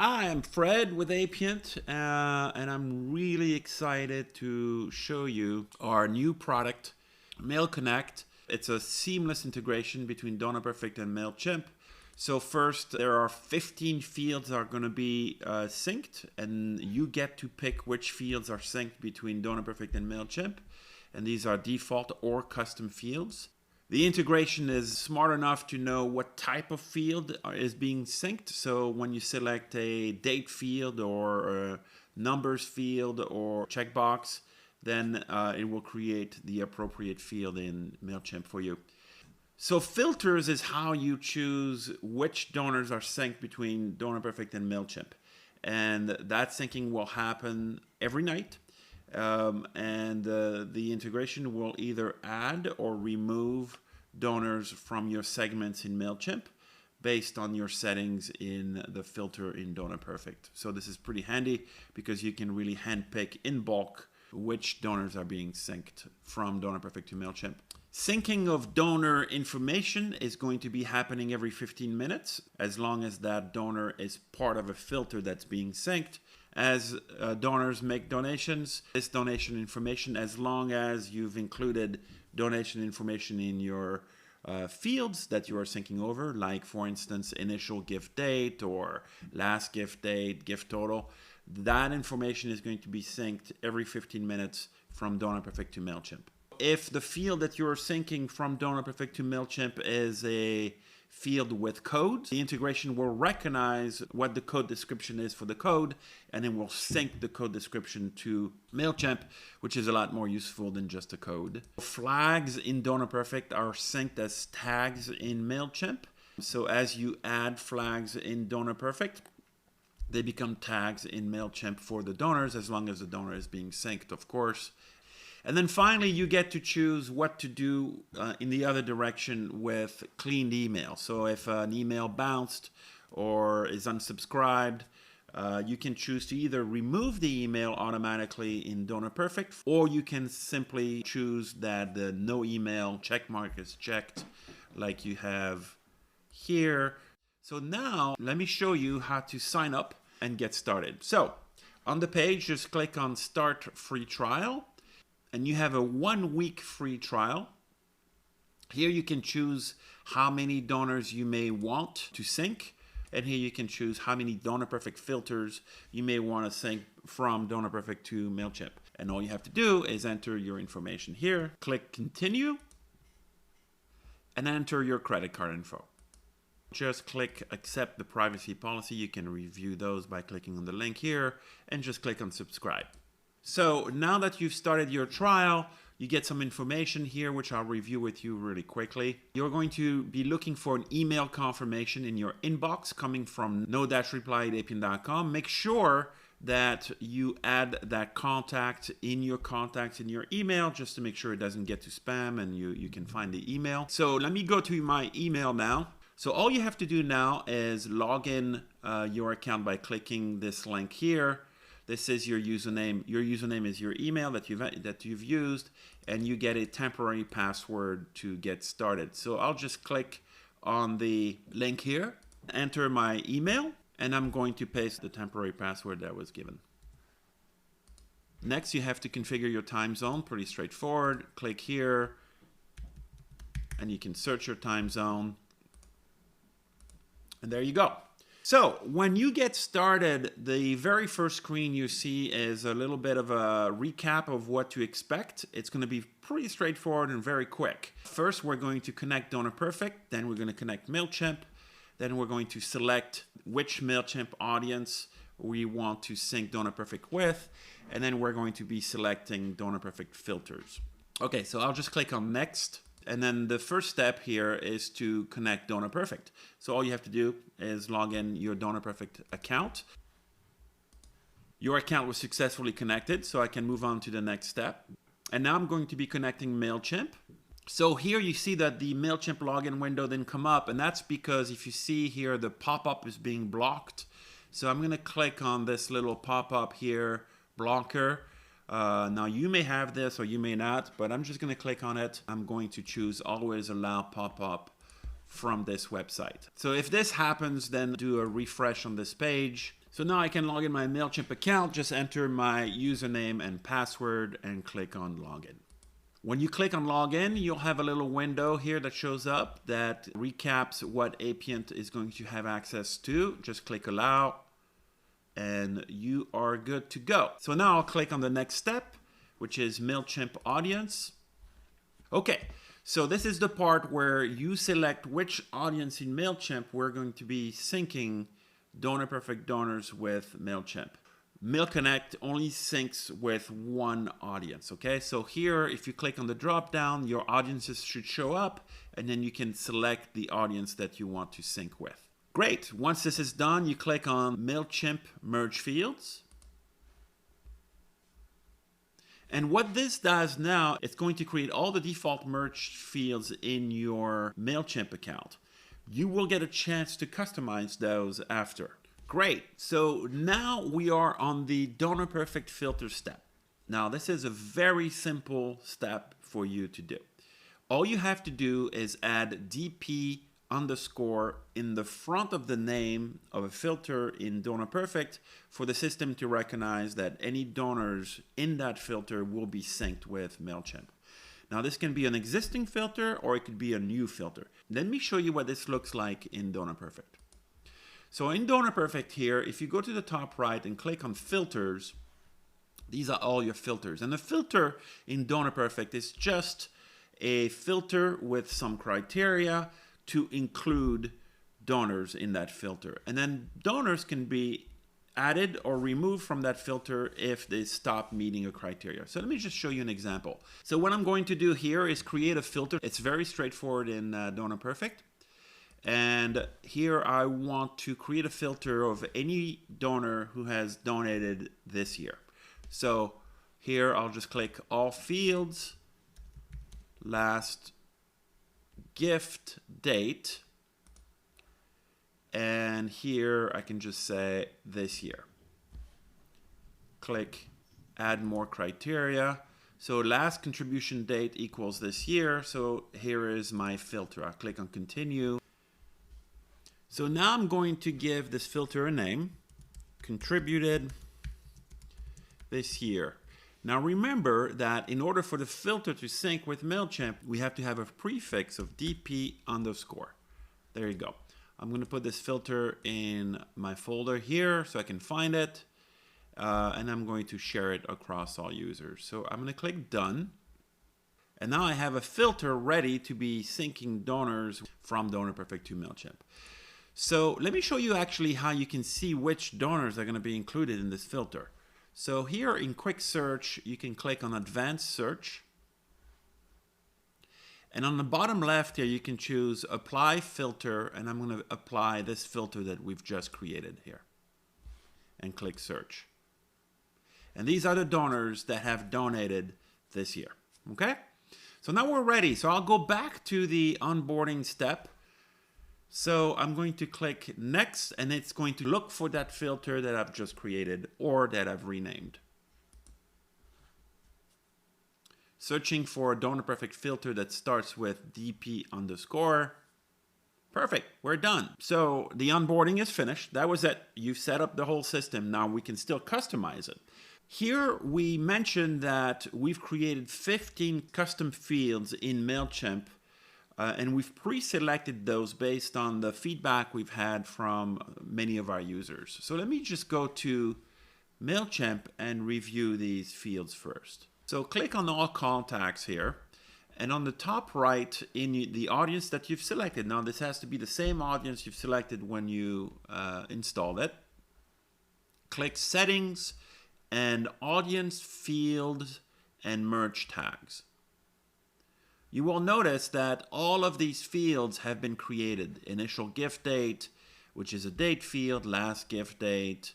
Hi, I'm Fred with APIANT, and I'm really excited to show you our new product, MailConnect. It's a seamless integration between DonorPerfect and MailChimp. So first, there are 15 fields that are going to be synced, and you get to pick which fields are synced between DonorPerfect and MailChimp. And these are default or custom fields. The integration is smart enough to know what type of field is being synced. So when you select a date field or a numbers field or checkbox, then it will create the appropriate field in MailChimp for you. So filters is how you choose which donors are synced between DonorPerfect and MailChimp. And that syncing will happen every night. The integration will either add or remove donors from your segments in MailChimp based on your settings in the filter in DonorPerfect. So this is pretty handy because you can really handpick in bulk which donors are being synced from DonorPerfect to MailChimp. Syncing of donor information is going to be happening every 15 minutes as long as that donor is part of a filter that's being synced. As donors make donations, this donation information, as long as you've included donation information in your fields that you are syncing over, like for instance, initial gift date or last gift date, gift total, that information is going to be synced every 15 minutes from DonorPerfect to MailChimp. If the field that you're syncing from DonorPerfect to MailChimp is a field with code, the integration will recognize what the code description is for the code, and it will sync the code description to MailChimp, which is a lot more useful than just a code. Flags in DonorPerfect are synced as tags in MailChimp. So as you add flags in DonorPerfect, they become tags in MailChimp for the donors, as long as the donor is being synced, of course. And then finally, you get to choose what to do in the other direction with cleaned email. So if an email bounced or is unsubscribed, you can choose to either remove the email automatically in DonorPerfect, or you can simply choose that the no email checkmark is checked like you have here. So now let me show you how to sign up and get started. So on the page, just click on Start Free Trial. And you have a 1 week free trial. Here you can choose how many donors you may want to sync. And here you can choose how many DonorPerfect filters you may want to sync from DonorPerfect to MailChimp. And all you have to do is enter your information here, click Continue, and enter your credit card info. Just click Accept the privacy policy. You can review those by clicking on the link here, and just click on Subscribe. So now that you've started your trial, you get some information here, which I'll review with you really quickly. You're going to be looking for an email confirmation in your inbox coming from no-reply@apiant.com. Make sure that you add that contact in your contacts in your email, just to make sure it doesn't get to spam and you can find the email. So let me go to my email now. So all you have to do now is log in your account by clicking this link here. This is your username. Your username is your email that you've used, and you get a temporary password to get started. So I'll just click on the link here, enter my email, and I'm going to paste the temporary password that was given. Next, you have to configure your time zone. Pretty straightforward. Click here, and you can search your time zone. And there you go. So when you get started, the very first screen you see is a little bit of a recap of what to expect. It's going to be pretty straightforward and very quick. First, we're going to connect DonorPerfect. Then we're going to connect MailChimp. Then we're going to select which MailChimp audience we want to sync DonorPerfect with. And then we're going to be selecting DonorPerfect filters. Okay, so I'll just click on Next. And then the first step here is to connect DonorPerfect. So all you have to do is log in your DonorPerfect account. Your account was successfully connected, so I can move on to the next step. And now I'm going to be connecting MailChimp. So here you see that the MailChimp login window didn't come up, and that's because if you see here, the pop-up is being blocked. So I'm going to click on this little pop-up here, blocker. Now you may have this or you may not, but I'm just going to click on it. I'm going to choose always allow pop-up from this website. So if this happens, then do a refresh on this page. So now I can log in my MailChimp account, just enter my username and password and click on login. When you click on login, you'll have a little window here that shows up that recaps what APIANT is going to have access to. Just click allow and you are good to go. So now I'll click on the next step, which is MailChimp audience. Okay, so this is the part where you select which audience in MailChimp we're going to be syncing DonorPerfect donors with MailChimp. MailConnect only syncs with one audience, okay? So here, if you click on the drop down, your audiences should show up, and then you can select the audience that you want to sync with. Great, once this is done, you click on MailChimp Merge Fields. And what this does now, it's going to create all the default merge fields in your MailChimp account. You will get a chance to customize those after. Great, so now we are on the DonorPerfect filter step. Now this is a very simple step for you to do. All you have to do is add DP underscore in the front of the name of a filter in DonorPerfect for the system to recognize that any donors in that filter will be synced with MailChimp. Now this can be an existing filter or it could be a new filter. Let me show you what this looks like in DonorPerfect. So in DonorPerfect here, if you go to the top right and click on filters, these are all your filters. And the filter in DonorPerfect is just a filter with some criteria to include donors in that filter. And then donors can be added or removed from that filter if they stop meeting a criteria. So let me just show you an example. So what I'm going to do here is create a filter. It's very straightforward in DonorPerfect. And here I want to create a filter of any donor who has donated this year. So here I'll just click all fields, last gift date, and here I can just say this year. Click add more criteria. So last contribution date equals this year. So here is my filter. I'll click on continue. So now I'm going to give this filter a name, contributed this year. Now remember that in order for the filter to sync with MailChimp, we have to have a prefix of DP underscore. There you go. I'm going to put this filter in my folder here so I can find it. And I'm going to share it across all users. So I'm going to click done. And now I have a filter ready to be syncing donors from DonorPerfect to MailChimp. So let me show you actually how you can see which donors are going to be included in this filter. So here in quick search, you can click on advanced search. And on the bottom left here, you can choose apply filter, and I'm going to apply this filter that we've just created here. And click search. And these are the donors that have donated this year. Okay? So now we're ready. So I'll go back to the onboarding step. So I'm going to click next, and it's going to look for that filter that I've just created or that I've renamed. Searching for a DonorPerfect filter that starts with DP underscore. Perfect, we're done. So the onboarding is finished. That was it. You've set up the whole system. Now we can still customize it. Here we mentioned that we've created 15 custom fields in MailChimp. And we've pre-selected those based on the feedback we've had from many of our users. So let me just go to MailChimp and review these fields first. So click on all contacts here. And on the top right, in the audience that you've selected, now this has to be the same audience you've selected when you installed it. Click settings and audience fields and merge tags. You will notice that all of these fields have been created. Initial gift date, which is a date field, last gift date,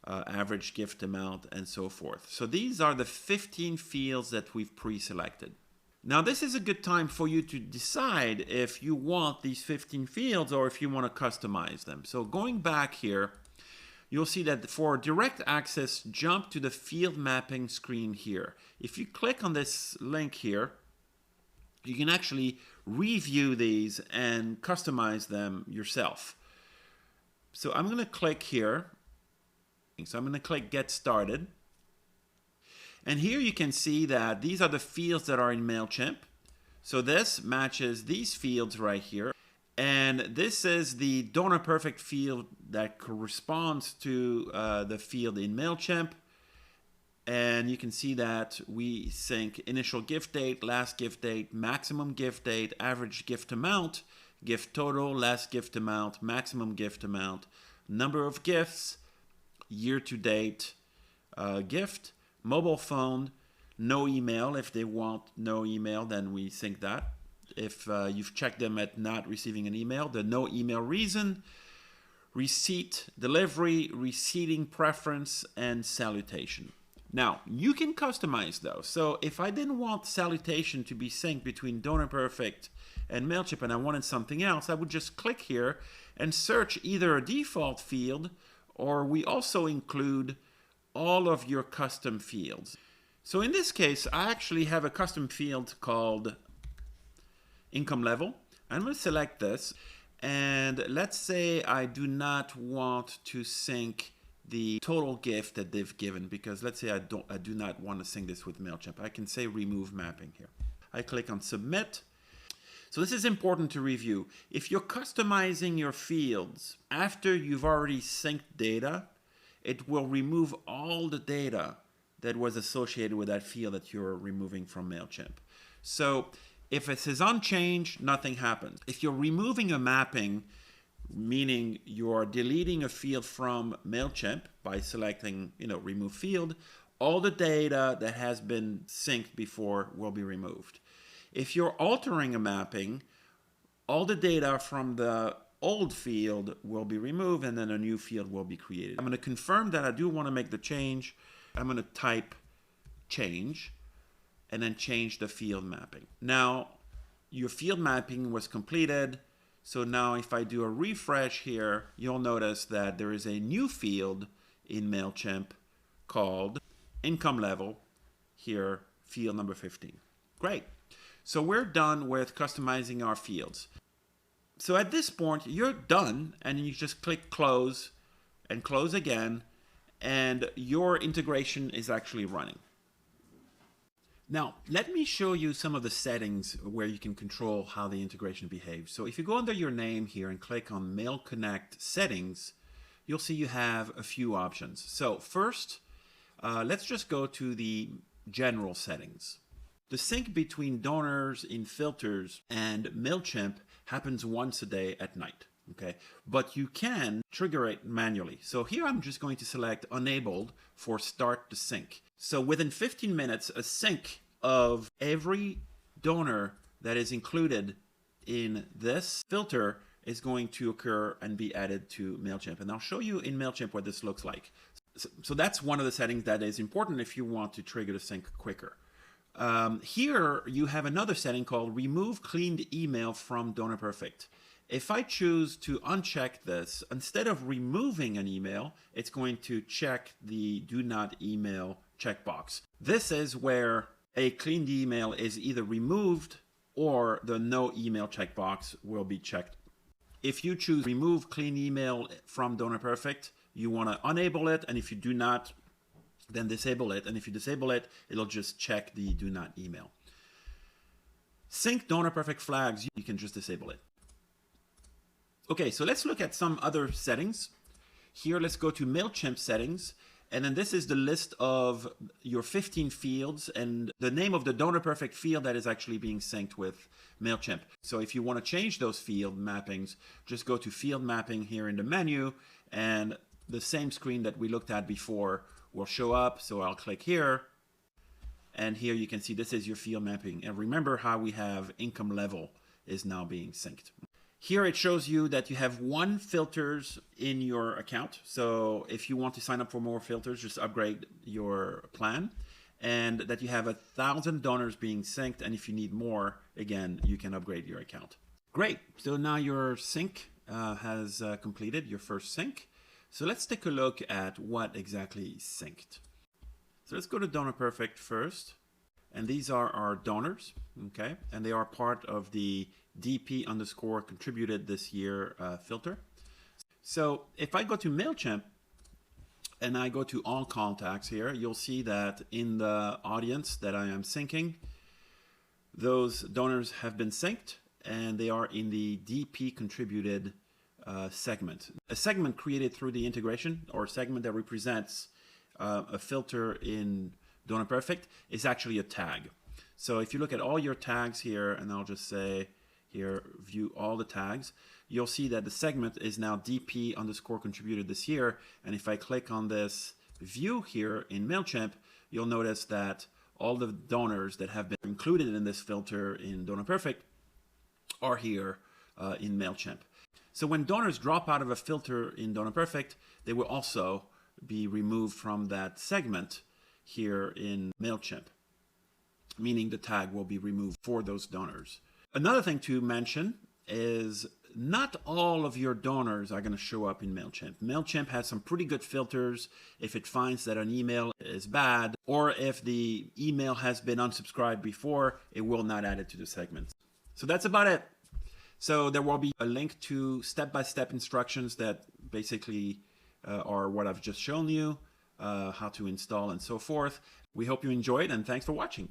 average gift amount, and so forth. So these are the 15 fields that we've pre-selected. Now this is a good time for you to decide if you want these 15 fields or if you want to customize them. So going back here, you'll see that for direct access, jump to the field mapping screen here. If you click on this link here, you can actually review these and customize them yourself. So I'm going to click here. So I'm going to click Get Started. And here you can see that these are the fields that are in MailChimp. So this matches these fields right here. And this is the DonorPerfect field that corresponds to the field in MailChimp. And you can see that we sync initial gift date, last gift date, maximum gift date, average gift amount, gift total, last gift amount, maximum gift amount, number of gifts, year to date gift, mobile phone, no email. If they want no email, then we sync that. If you've checked them at not receiving an email, the no email reason, receipt, delivery, receiving preference, and salutation. Now, you can customize those. So if I didn't want salutation to be synced between DonorPerfect and MailChimp and I wanted something else, I would just click here and search either a default field, or we also include all of your custom fields. So in this case, I actually have a custom field called income level. I'm going to select this, and let's say I do not want to sync the total gift that they've given, because let's say I do not want to sync this with MailChimp. I can say remove mapping here. I click on submit. So this is important to review. If you're customizing your fields after you've already synced data, it will remove all the data that was associated with that field that you're removing from MailChimp. So if it says unchanged, nothing happens. If you're removing a mapping, meaning you're deleting a field from MailChimp by selecting, remove field, all the data that has been synced before will be removed. If you're altering a mapping, all the data from the old field will be removed and then a new field will be created. I'm going to confirm that I do want to make the change. I'm going to type change and then change the field mapping. Now, your field mapping was completed. So now if I do a refresh here, you'll notice that there is a new field in MailChimp called income level, here, field number 15. Great. So we're done with customizing our fields. So at this point, you're done, and you just click close and close again, and your integration is actually running. Now, let me show you some of the settings where you can control how the integration behaves. So if you go under your name here and click on MailConnect settings, you'll see you have a few options. So first, let's just go to the general settings. The sync between donors in filters and MailChimp happens once a day at night, okay? But you can trigger it manually. So here I'm just going to select enabled for start the sync. So within 15 minutes, a sync of every donor that is included in this filter is going to occur and be added to MailChimp. And I'll show you in MailChimp what this looks like. So that's one of the settings that is important if you want to trigger the sync quicker. Here you have another setting called remove cleaned email from DonorPerfect. If I choose to uncheck this, instead of removing an email, it's going to check the do not email checkbox. This is where a cleaned email is either removed or the no email checkbox will be checked. If you choose remove clean email from DonorPerfect, you want to enable it, and if you do not, then disable it. And if you disable it, it'll just check the do not email. Sync DonorPerfect flags, you can just disable it. Okay, so let's look at some other settings. Here, let's go to MailChimp settings. And then this is the list of your 15 fields and the name of the DonorPerfect field that is actually being synced with MailChimp. So if you want to change those field mappings, just go to field mapping here in the menu, and the same screen that we looked at before will show up. So I'll click here, and here you can see this is your field mapping. And remember how we have income level is now being synced. Here it shows you that you have 1 filters in your account. So if you want to sign up for more filters, just upgrade your plan, and that you have 1,000 donors being synced. And if you need more, again, you can upgrade your account. Great. So now your sync has completed, your first sync. So let's take a look at what exactly is synced. So let's go to DonorPerfect first. and these are our donors, okay? And they are part of the DP_contributed this year filter. So if I go to MailChimp and I go to all contacts here, you'll see that in the audience that I am syncing, those donors have been synced and they are in the DP contributed segment. A segment created through the integration, or a segment that represents a filter in DonorPerfect, is actually a tag. So if you look at all your tags here, and I'll just say here, view all the tags, you'll see that the segment is now DP_contributed this year. And if I click on this view here in MailChimp, you'll notice that all the donors that have been included in this filter in DonorPerfect are here in MailChimp. So when donors drop out of a filter in DonorPerfect, they will also be removed from that segment here in MailChimp, meaning the tag will be removed for those donors. Another thing to mention is not all of your donors are going to show up in MailChimp. MailChimp has some pretty good filters if it finds that an email is bad, or if the email has been unsubscribed before, it will not add it to the segment. So that's about it. So there will be a link to step-by-step instructions that basically are what I've just shown you, how to install and so forth. We hope you enjoyed, and thanks for watching.